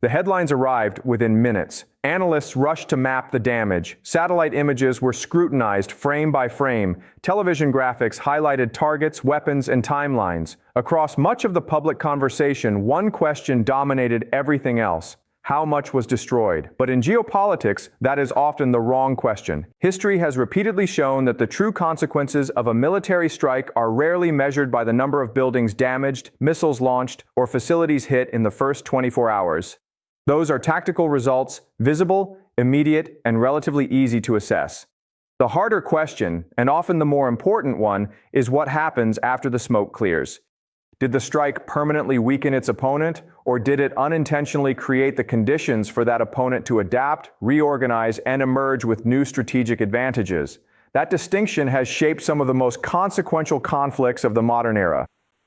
The headlines arrived within minutes. Analysts rushed to map the damage. Satellite images were scrutinized frame by frame. Television graphics highlighted targets, weapons, and timelines. Across much of the public conversation, one question dominated everything else: how much was destroyed? But in geopolitics, that is often the wrong question. History has repeatedly shown that the true consequences of a military strike are rarely measured by the number of buildings damaged, missiles launched, or facilities hit in the first 24 hours. Those are tactical results, visible, immediate, and relatively easy to assess. The harder question, and often the more important one, is what happens after the smoke clears. Did the strike permanently weaken its opponent, or did it unintentionally create the conditions for that opponent to adapt, reorganize, and emerge with new strategic advantages? That distinction has shaped some of the most consequential conflicts of the modern era.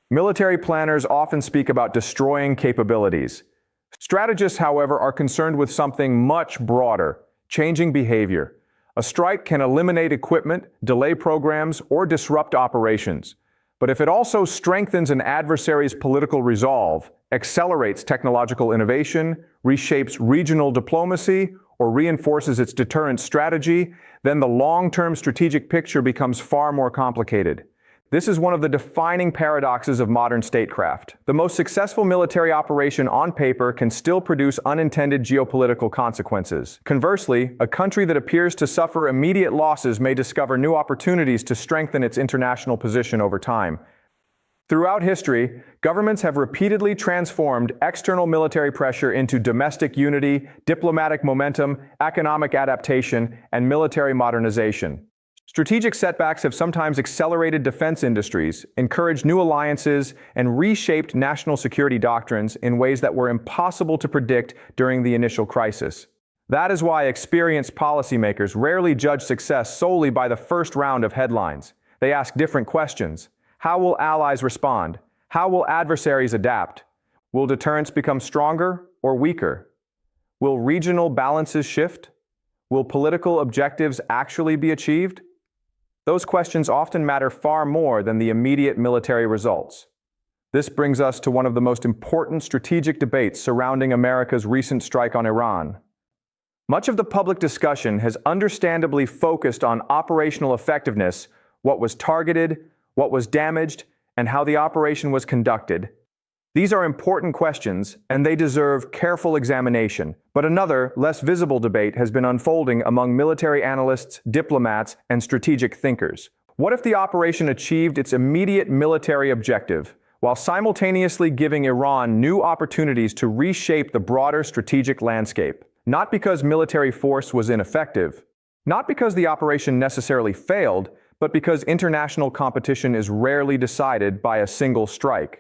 Military planners often speak about destroying capabilities. Strategists, however, are concerned with something much broader: changing behavior. A strike can eliminate equipment, delay programs, or disrupt operations. But if it also strengthens an adversary's political resolve, accelerates technological innovation, reshapes regional diplomacy, or reinforces its deterrence strategy, then the long-term strategic picture becomes far more complicated. This is one of the defining paradoxes of modern statecraft. The most successful military operation on paper can still produce unintended geopolitical consequences. Conversely, a country that appears to suffer immediate losses may discover new opportunities to strengthen its international position over time. Throughout history, governments have repeatedly transformed external military pressure into domestic unity, diplomatic momentum, economic adaptation, and military modernization. Strategic setbacks have sometimes accelerated defense industries, encouraged new alliances, and reshaped national security doctrines in ways that were impossible to predict during the initial crisis. That is why experienced policymakers rarely judge success solely by the first round of headlines. They ask different questions. How will allies respond? How will adversaries adapt? Will deterrence become stronger or weaker? Will regional balances shift? Will political objectives actually be achieved? Those questions often matter far more than the immediate military results. This brings us to one of the most important strategic debates surrounding America's recent strike on Iran. Much of the public discussion has understandably focused on operational effectiveness, what was targeted, what was damaged, and how the operation was conducted. These are important questions, and they deserve careful examination. But another, less visible debate has been unfolding among military analysts, diplomats, and strategic thinkers. What if the operation achieved its immediate military objective, while simultaneously giving Iran new opportunities to reshape the broader strategic landscape? Not because military force was ineffective, not because the operation necessarily failed, but because international competition is rarely decided by a single strike.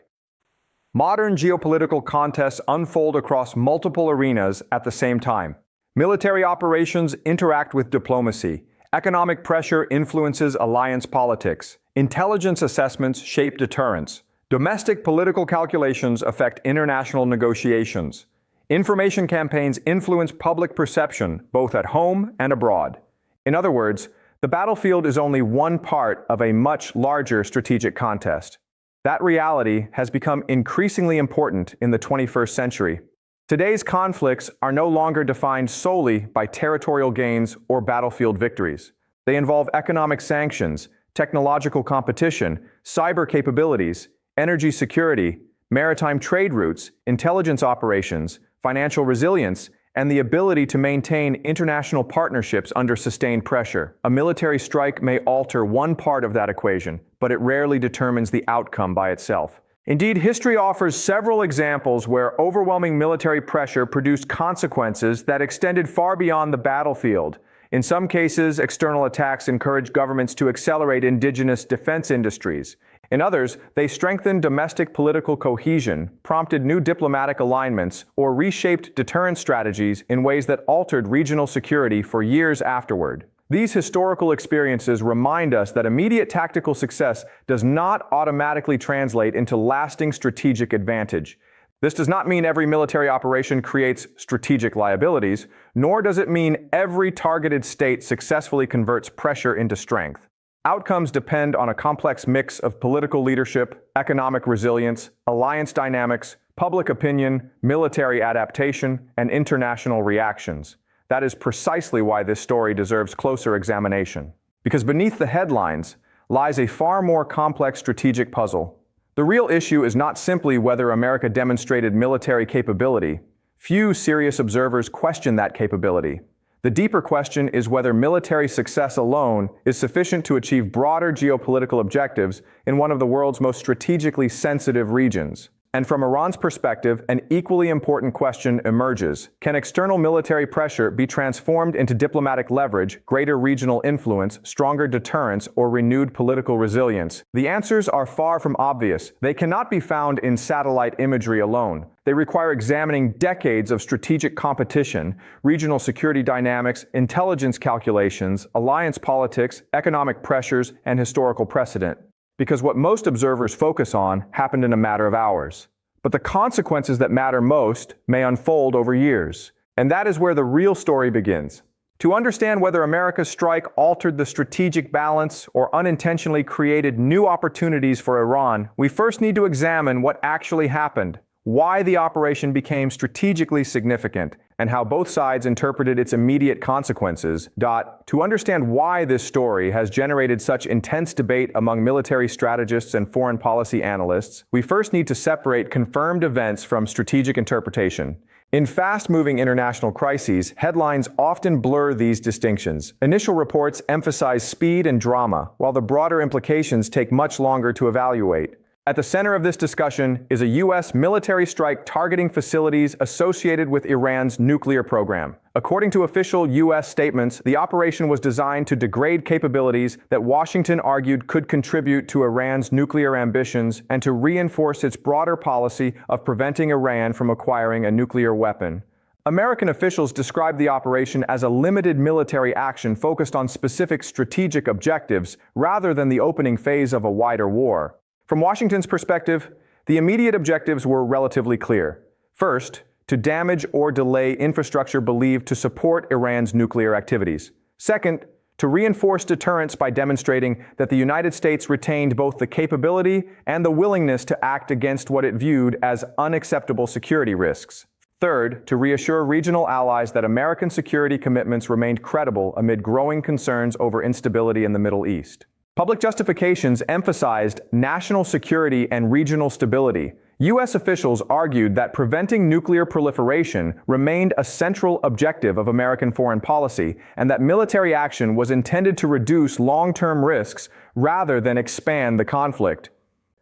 Modern geopolitical contests unfold across multiple arenas at the same time. Military operations interact with diplomacy. Economic pressure influences alliance politics. Intelligence assessments shape deterrence. Domestic political calculations affect international negotiations. Information campaigns influence public perception, both at home and abroad. In other words, the battlefield is only one part of a much larger strategic contest. That reality has become increasingly important in the 21st century. Today's conflicts are no longer defined solely by territorial gains or battlefield victories. They involve economic sanctions, technological competition, cyber capabilities, energy security, maritime trade routes, intelligence operations, financial resilience, and the ability to maintain international partnerships under sustained pressure. A military strike may alter one part of that equation, but it rarely determines the outcome by itself. Indeed, history offers several examples where overwhelming military pressure produced consequences that extended far beyond the battlefield. In some cases, external attacks encouraged governments to accelerate indigenous defense industries. In others, they strengthened domestic political cohesion, prompted new diplomatic alignments, or reshaped deterrence strategies in ways that altered regional security for years afterward. These historical experiences remind us that immediate tactical success does not automatically translate into lasting strategic advantage. This does not mean every military operation creates strategic liabilities, nor does it mean every targeted state successfully converts pressure into strength. Outcomes depend on a complex mix of political leadership, economic resilience, alliance dynamics, public opinion, military adaptation, and international reactions. That is precisely why this story deserves closer examination. Because beneath the headlines lies a far more complex strategic puzzle. The real issue is not simply whether America demonstrated military capability. Few serious observers question that capability. The deeper question is whether military success alone is sufficient to achieve broader geopolitical objectives in one of the world's most strategically sensitive regions. And from Iran's perspective, an equally important question emerges. Can external military pressure be transformed into diplomatic leverage, greater regional influence, stronger deterrence, or renewed political resilience? The answers are far from obvious. They cannot be found in satellite imagery alone. They require examining decades of strategic competition, regional security dynamics, intelligence calculations, alliance politics, economic pressures, and historical precedent. Because what most observers focus on happened in a matter of hours. But the consequences that matter most may unfold over years. And that is where the real story begins. To understand whether America's strike altered the strategic balance or unintentionally created new opportunities for Iran, we first need to examine what actually happened, why the operation became strategically significant, and how both sides interpreted its immediate consequences. To understand why this story has generated such intense debate among military strategists and foreign policy analysts, we first need to separate confirmed events from strategic interpretation. In fast-moving international crises, headlines often blur these distinctions. Initial reports emphasize speed and drama, while the broader implications take much longer to evaluate. At the center of this discussion is a U.S. military strike targeting facilities associated with Iran's nuclear program. According to official U.S. statements, the operation was designed to degrade capabilities that Washington argued could contribute to Iran's nuclear ambitions and to reinforce its broader policy of preventing Iran from acquiring a nuclear weapon. American officials described the operation as a limited military action focused on specific strategic objectives rather than the opening phase of a wider war. From Washington's perspective, the immediate objectives were relatively clear. First, to damage or delay infrastructure believed to support Iran's nuclear activities. Second, to reinforce deterrence by demonstrating that the United States retained both the capability and the willingness to act against what it viewed as unacceptable security risks. Third, to reassure regional allies that American security commitments remained credible amid growing concerns over instability in the Middle East. Public justifications emphasized national security and regional stability. U.S. officials argued that preventing nuclear proliferation remained a central objective of American foreign policy, and that military action was intended to reduce long-term risks rather than expand the conflict.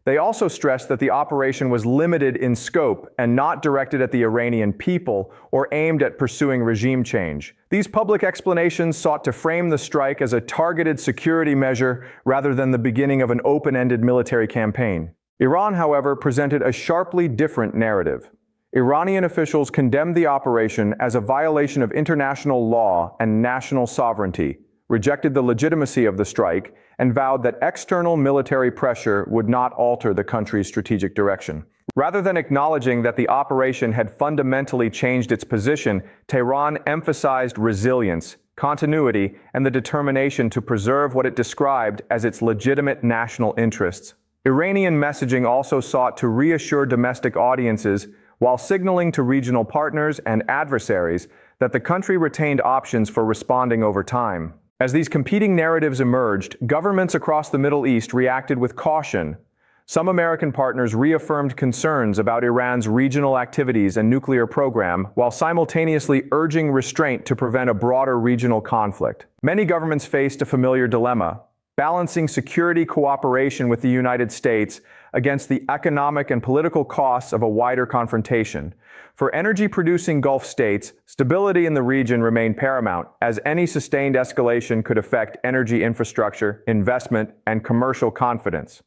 They also stressed that the operation was limited in scope and not directed at the Iranian people or aimed at pursuing regime change. These public explanations sought to frame the strike as a targeted security measure rather than the beginning of an open-ended military campaign. Iran, however, presented a sharply different narrative. Iranian officials condemned the operation as a violation of international law and national sovereignty, rejected the legitimacy of the strike, and vowed that external military pressure would not alter the country's strategic direction. Rather than acknowledging that the operation had fundamentally changed its position, Tehran emphasized resilience, continuity, and the determination to preserve what it described as its legitimate national interests. Iranian messaging also sought to reassure domestic audiences while signaling to regional partners and adversaries that the country retained options for responding over time. As these competing narratives emerged, governments across the Middle East reacted with caution. Some American partners reaffirmed concerns about Iran's regional activities and nuclear program, while simultaneously urging restraint to prevent a broader regional conflict. Many governments faced a familiar dilemma, balancing security cooperation with the United States against the economic and political costs of a wider confrontation. For energy-producing Gulf states, stability in the region remained paramount, as any sustained escalation could affect energy infrastructure, investment, and commercial confidence.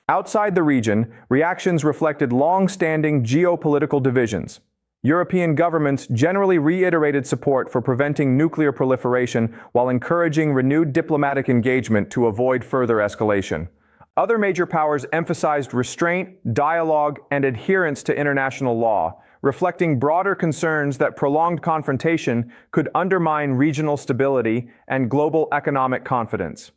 Outside the region, reactions reflected long-standing geopolitical divisions. European governments generally reiterated support for preventing nuclear proliferation while encouraging renewed diplomatic engagement to avoid further escalation. Other major powers emphasized restraint, dialogue, and adherence to international law, reflecting broader concerns that prolonged confrontation could undermine regional stability and global economic confidence.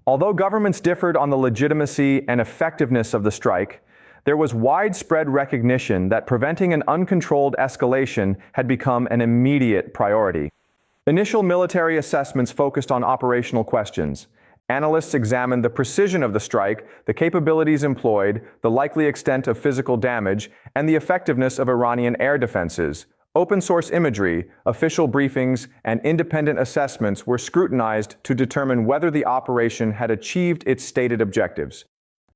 Although governments differed on the legitimacy and effectiveness of the strike, there was widespread recognition that preventing an uncontrolled escalation had become an immediate priority. Initial military assessments focused on operational questions. Analysts examined the precision of the strike, the capabilities employed, the likely extent of physical damage, and the effectiveness of Iranian air defenses. Open-source imagery, official briefings, and independent assessments were scrutinized to determine whether the operation had achieved its stated objectives.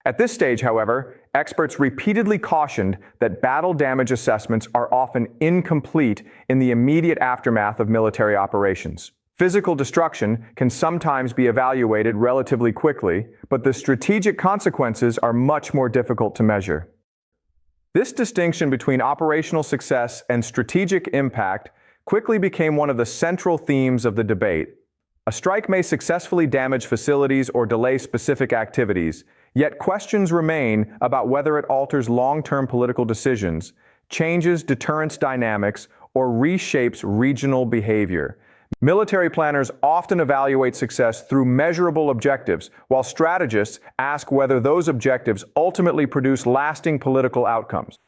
At this stage, however, experts repeatedly cautioned that battle damage assessments are often incomplete in the immediate aftermath of military operations. Physical destruction can sometimes be evaluated relatively quickly, but the strategic consequences are much more difficult to measure. This distinction between operational success and strategic impact quickly became one of the central themes of the debate. A strike may successfully damage facilities or delay specific activities, yet questions remain about whether it alters long-term political decisions, changes deterrence dynamics, or reshapes regional behavior. Military planners often evaluate success through measurable objectives, while strategists ask whether those objectives ultimately produce lasting political outcomes.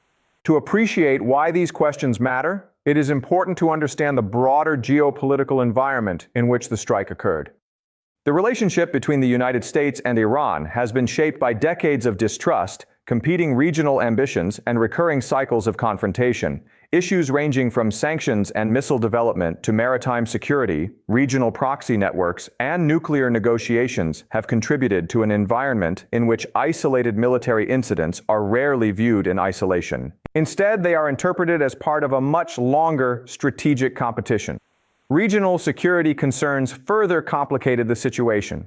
To appreciate why these questions matter, it is important to understand the broader geopolitical environment in which the strike occurred. The relationship between the United States and Iran has been shaped by decades of distrust, competing regional ambitions, and recurring cycles of confrontation. Issues ranging from sanctions and missile development to maritime security, regional proxy networks, and nuclear negotiations have contributed to an environment in which isolated military incidents are rarely viewed in isolation. Instead, they are interpreted as part of a much longer strategic competition. Regional security concerns further complicated the situation.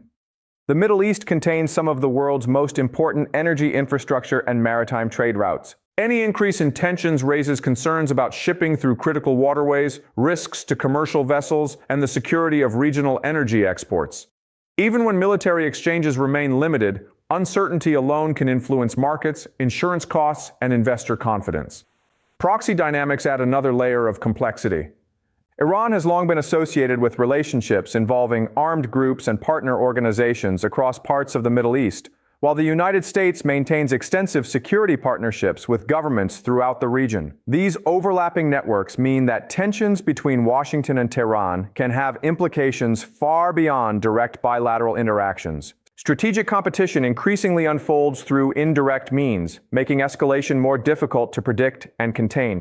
The Middle East contains some of the world's most important energy infrastructure and maritime trade routes. Any increase in tensions raises concerns about shipping through critical waterways, risks to commercial vessels, and the security of regional energy exports. Even when military exchanges remain limited, uncertainty alone can influence markets, insurance costs, and investor confidence. Proxy dynamics add another layer of complexity. Iran has long been associated with relationships involving armed groups and partner organizations across parts of the Middle East, while the United States maintains extensive security partnerships with governments throughout the region. These overlapping networks mean that tensions between Washington and Tehran can have implications far beyond direct bilateral interactions. Strategic competition increasingly unfolds through indirect means, making escalation more difficult to predict and contain.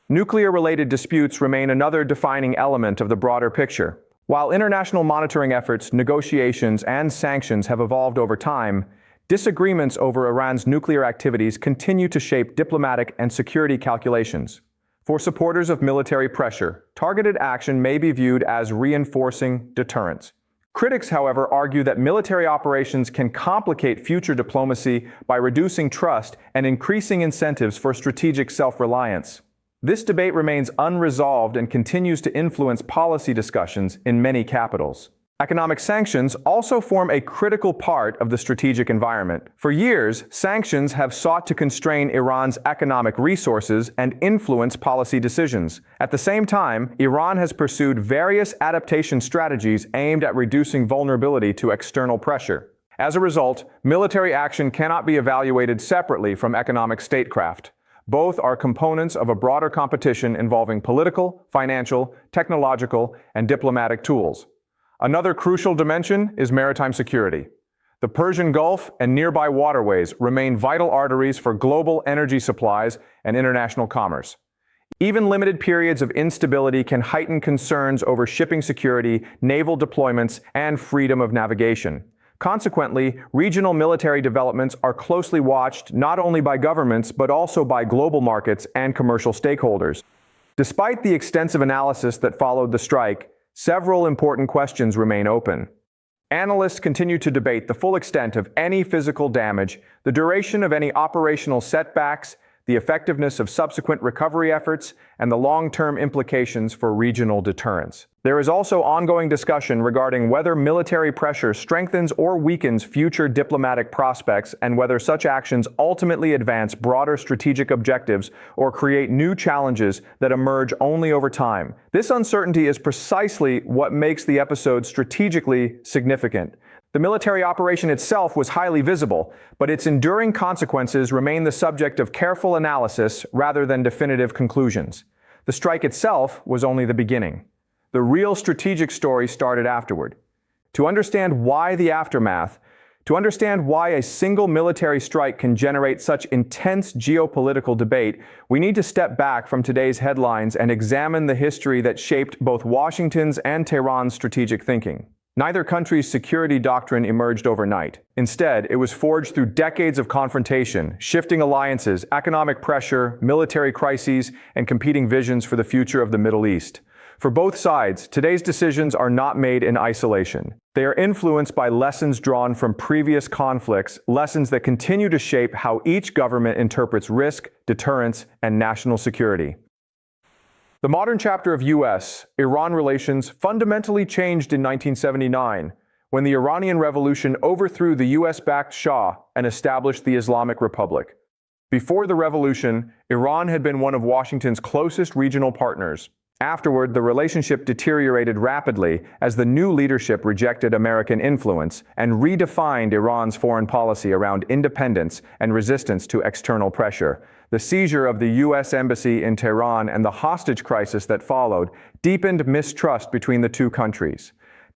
Nuclear-related disputes remain another defining element of the broader picture. While international monitoring efforts, negotiations, and sanctions have evolved over time, disagreements over Iran's nuclear activities continue to shape diplomatic and security calculations. For supporters of military pressure, targeted action may be viewed as reinforcing deterrence. Critics, however, argue that military operations can complicate future diplomacy by reducing trust and increasing incentives for strategic self-reliance. This debate remains unresolved and continues to influence policy discussions in many capitals. Economic sanctions also form a critical part of the strategic environment. For years, sanctions have sought to constrain Iran's economic resources and influence policy decisions. At the same time, Iran has pursued various adaptation strategies aimed at reducing vulnerability to external pressure. As a result, military action cannot be evaluated separately from economic statecraft. Both are components of a broader competition involving political, financial, technological, and diplomatic tools. Another crucial dimension is maritime security. The Persian Gulf and nearby waterways remain vital arteries for global energy supplies and international commerce. Even limited periods of instability can heighten concerns over shipping security, naval deployments, and freedom of navigation. Consequently, regional military developments are closely watched not only by governments but also by global markets and commercial stakeholders. Despite the extensive analysis that followed the strike, several important questions remain open. Analysts continue to debate the full extent of any physical damage, the duration of any operational setbacks, the effectiveness of subsequent recovery efforts, and the long-term implications for regional deterrence. There is also ongoing discussion regarding whether military pressure strengthens or weakens future diplomatic prospects and whether such actions ultimately advance broader strategic objectives or create new challenges that emerge only over time. This uncertainty is precisely what makes the episode strategically significant. The military operation itself was highly visible, but its enduring consequences remain the subject of careful analysis rather than definitive conclusions. The strike itself was only the beginning. The real strategic story started afterward. To understand why the aftermath, to understand why a single military strike can generate such intense geopolitical debate, we need to step back from today's headlines and examine the history that shaped both Washington's and Tehran's strategic thinking. Neither country's security doctrine emerged overnight. Instead, it was forged through decades of confrontation, shifting alliances, economic pressure, military crises, and competing visions for the future of the Middle East. For both sides, today's decisions are not made in isolation. They are influenced by lessons drawn from previous conflicts, lessons that continue to shape how each government interprets risk, deterrence, and national security. The modern chapter of U.S.-Iran relations fundamentally changed in 1979, when the Iranian Revolution overthrew the U.S.-backed Shah and established the Islamic Republic. Before the revolution, Iran had been one of Washington's closest regional partners. Afterward, the relationship deteriorated rapidly as the new leadership rejected American influence and redefined Iran's foreign policy around independence and resistance to external pressure. The seizure of the U.S. Embassy in Tehran and the hostage crisis that followed deepened mistrust between the two countries.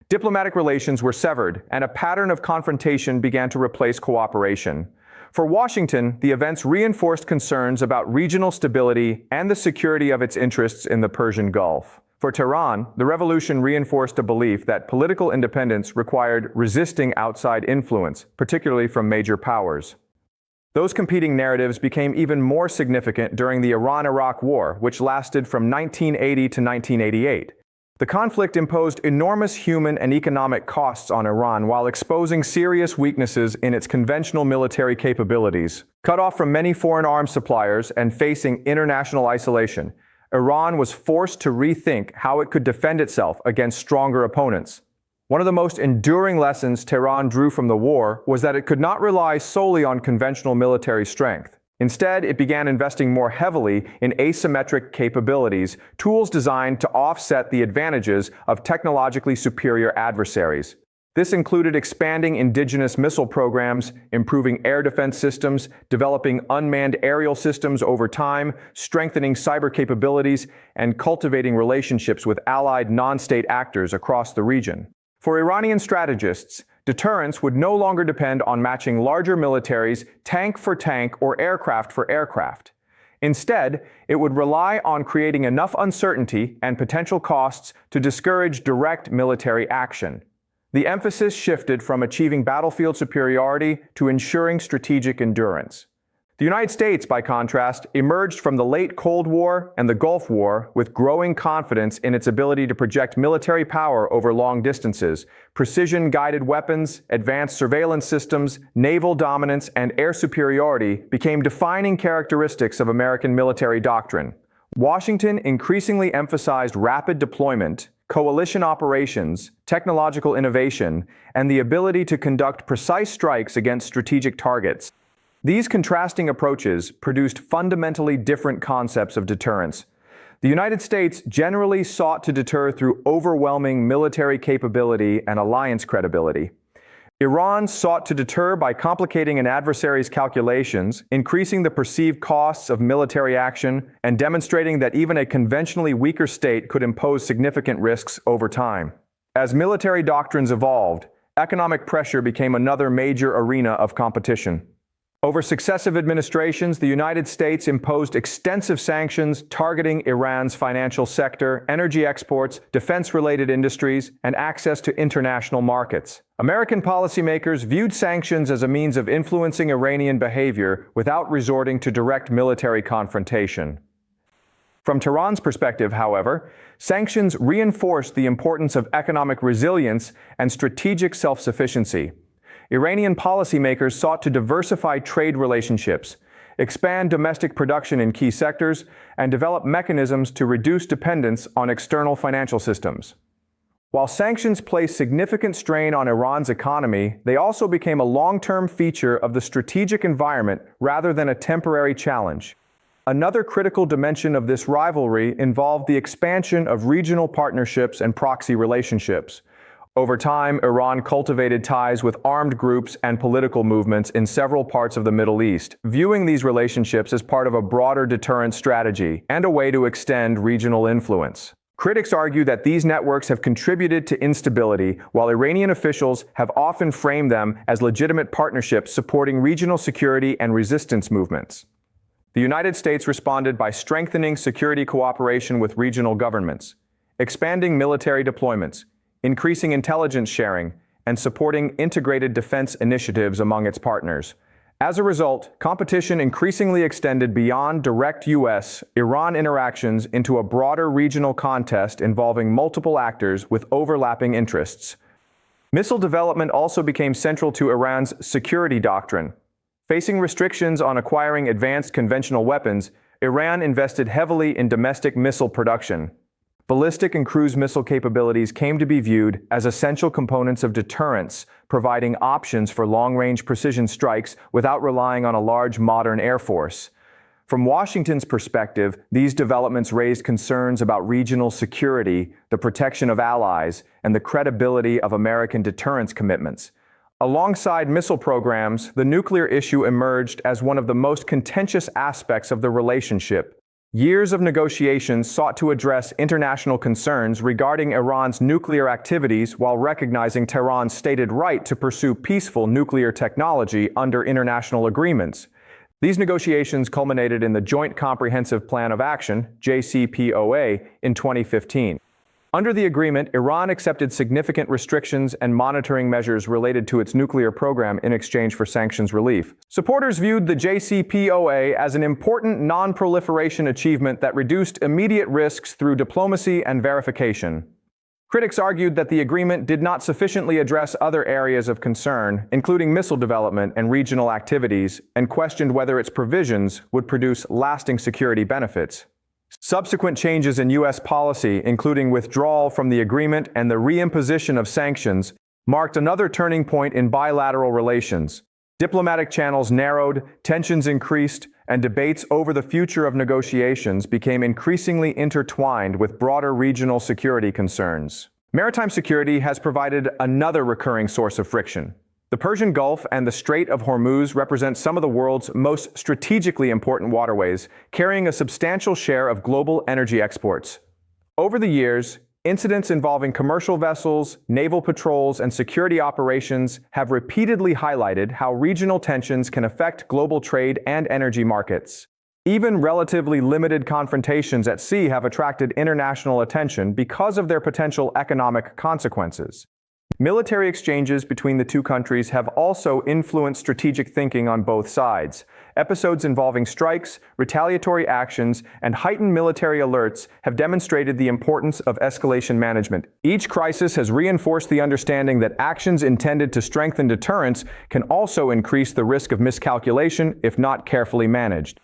Diplomatic relations were severed, and a pattern of confrontation began to replace cooperation. For Washington, the events reinforced concerns about regional stability and the security of its interests in the Persian Gulf. For Tehran, the revolution reinforced a belief that political independence required resisting outside influence, particularly from major powers. Those competing narratives became even more significant during the Iran-Iraq War, which lasted from 1980 to 1988. The conflict imposed enormous human and economic costs on Iran while exposing serious weaknesses in its conventional military capabilities. Cut off from many foreign arms suppliers and facing international isolation, Iran was forced to rethink how it could defend itself against stronger opponents. One of the most enduring lessons Tehran drew from the war was that it could not rely solely on conventional military strength. Instead, it began investing more heavily in asymmetric capabilities, tools designed to offset the advantages of technologically superior adversaries. This included expanding indigenous missile programs, improving air defense systems, developing unmanned aerial systems over time, strengthening cyber capabilities, and cultivating relationships with allied non-state actors across the region. For Iranian strategists, deterrence would no longer depend on matching larger militaries tank for tank or aircraft for aircraft. Instead, it would rely on creating enough uncertainty and potential costs to discourage direct military action. The emphasis shifted from achieving battlefield superiority to ensuring strategic endurance. The United States, by contrast, emerged from the late Cold War and the Gulf War with growing confidence in its ability to project military power over long distances. Precision-guided weapons, advanced surveillance systems, naval dominance, and air superiority became defining characteristics of American military doctrine. Washington increasingly emphasized rapid deployment, coalition operations, technological innovation, and the ability to conduct precise strikes against strategic targets. These contrasting approaches produced fundamentally different concepts of deterrence. The United States generally sought to deter through overwhelming military capability and alliance credibility. Iran sought to deter by complicating an adversary's calculations, increasing the perceived costs of military action, and demonstrating that even a conventionally weaker state could impose significant risks over time. As military doctrines evolved, economic pressure became another major arena of competition. Over successive administrations, the United States imposed extensive sanctions targeting Iran's financial sector, energy exports, defense-related industries, and access to international markets. American policymakers viewed sanctions as a means of influencing Iranian behavior without resorting to direct military confrontation. From Tehran's perspective, however, sanctions reinforced the importance of economic resilience and strategic self-sufficiency. Iranian policymakers sought to diversify trade relationships, expand domestic production in key sectors, and develop mechanisms to reduce dependence on external financial systems. While sanctions placed significant strain on Iran's economy, they also became a long-term feature of the strategic environment rather than a temporary challenge. Another critical dimension of this rivalry involved the expansion of regional partnerships and proxy relationships. Over time, Iran cultivated ties with armed groups and political movements in several parts of the Middle East, viewing these relationships as part of a broader deterrence strategy and a way to extend regional influence. Critics argue that these networks have contributed to instability, while Iranian officials have often framed them as legitimate partnerships supporting regional security and resistance movements. The United States responded by strengthening security cooperation with regional governments, expanding military deployments, increasing intelligence sharing, and supporting integrated defense initiatives among its partners. As a result, competition increasingly extended beyond direct U.S.-Iran interactions into a broader regional contest involving multiple actors with overlapping interests. Missile development also became central to Iran's security doctrine. Facing restrictions on acquiring advanced conventional weapons, Iran invested heavily in domestic missile production. Ballistic and cruise missile capabilities came to be viewed as essential components of deterrence, providing options for long-range precision strikes without relying on a large modern air force. From Washington's perspective, these developments raised concerns about regional security, the protection of allies, and the credibility of American deterrence commitments. Alongside missile programs, the nuclear issue emerged as one of the most contentious aspects of the relationship. Years of negotiations sought to address international concerns regarding Iran's nuclear activities while recognizing Tehran's stated right to pursue peaceful nuclear technology under international agreements. These negotiations culminated in the Joint Comprehensive Plan of Action, JCPOA, in 2015. Under the agreement, Iran accepted significant restrictions and monitoring measures related to its nuclear program in exchange for sanctions relief. Supporters viewed the JCPOA as an important non-proliferation achievement that reduced immediate risks through diplomacy and verification. Critics argued that the agreement did not sufficiently address other areas of concern, including missile development and regional activities, and questioned whether its provisions would produce lasting security benefits. Subsequent changes in U.S. policy, including withdrawal from the agreement and the reimposition of sanctions, marked another turning point in bilateral relations. Diplomatic channels narrowed, tensions increased, and debates over the future of negotiations became increasingly intertwined with broader regional security concerns. Maritime security has provided another recurring source of friction. The Persian Gulf and the Strait of Hormuz represent some of the world's most strategically important waterways, carrying a substantial share of global energy exports. Over the years, incidents involving commercial vessels, naval patrols, and security operations have repeatedly highlighted how regional tensions can affect global trade and energy markets. Even relatively limited confrontations at sea have attracted international attention because of their potential economic consequences. Military exchanges between the two countries have also influenced strategic thinking on both sides. Episodes involving strikes, retaliatory actions, and heightened military alerts have demonstrated the importance of escalation management. Each crisis has reinforced the understanding that actions intended to strengthen deterrence can also increase the risk of miscalculation if not carefully managed.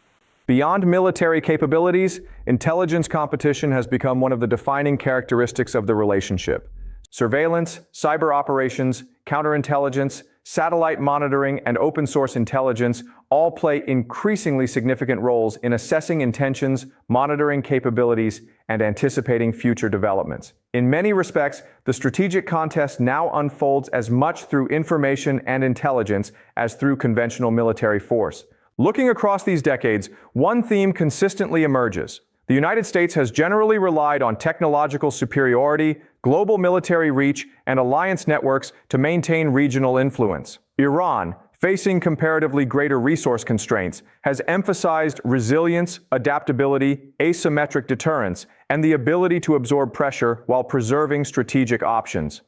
Beyond military capabilities, intelligence competition has become one of the defining characteristics of the relationship. Surveillance, cyber operations, counterintelligence, satellite monitoring, and open-source intelligence all play increasingly significant roles in assessing intentions, monitoring capabilities, and anticipating future developments. In many respects, the strategic contest now unfolds as much through information and intelligence as through conventional military force. Looking across these decades, one theme consistently emerges. The United States has generally relied on technological superiority, global military reach, and alliance networks to maintain regional influence. Iran, facing comparatively greater resource constraints, has emphasized resilience, adaptability, asymmetric deterrence, and the ability to absorb pressure while preserving strategic options.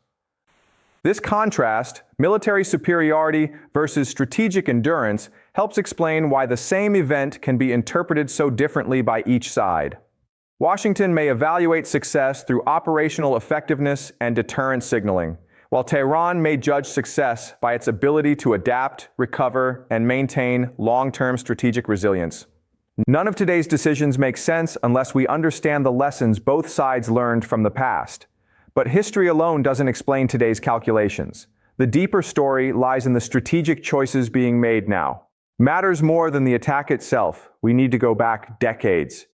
This contrast, military superiority versus strategic endurance, helps explain why the same event can be interpreted so differently by each side. Washington may evaluate success through operational effectiveness and deterrence signaling, while Tehran may judge success by its ability to adapt, recover, and maintain long-term strategic resilience. None of today's decisions make sense unless we understand the lessons both sides learned from the past. But history alone doesn't explain today's calculations. The deeper story lies in the strategic choices being made now. Matters more than the attack itself. We need to go back decades.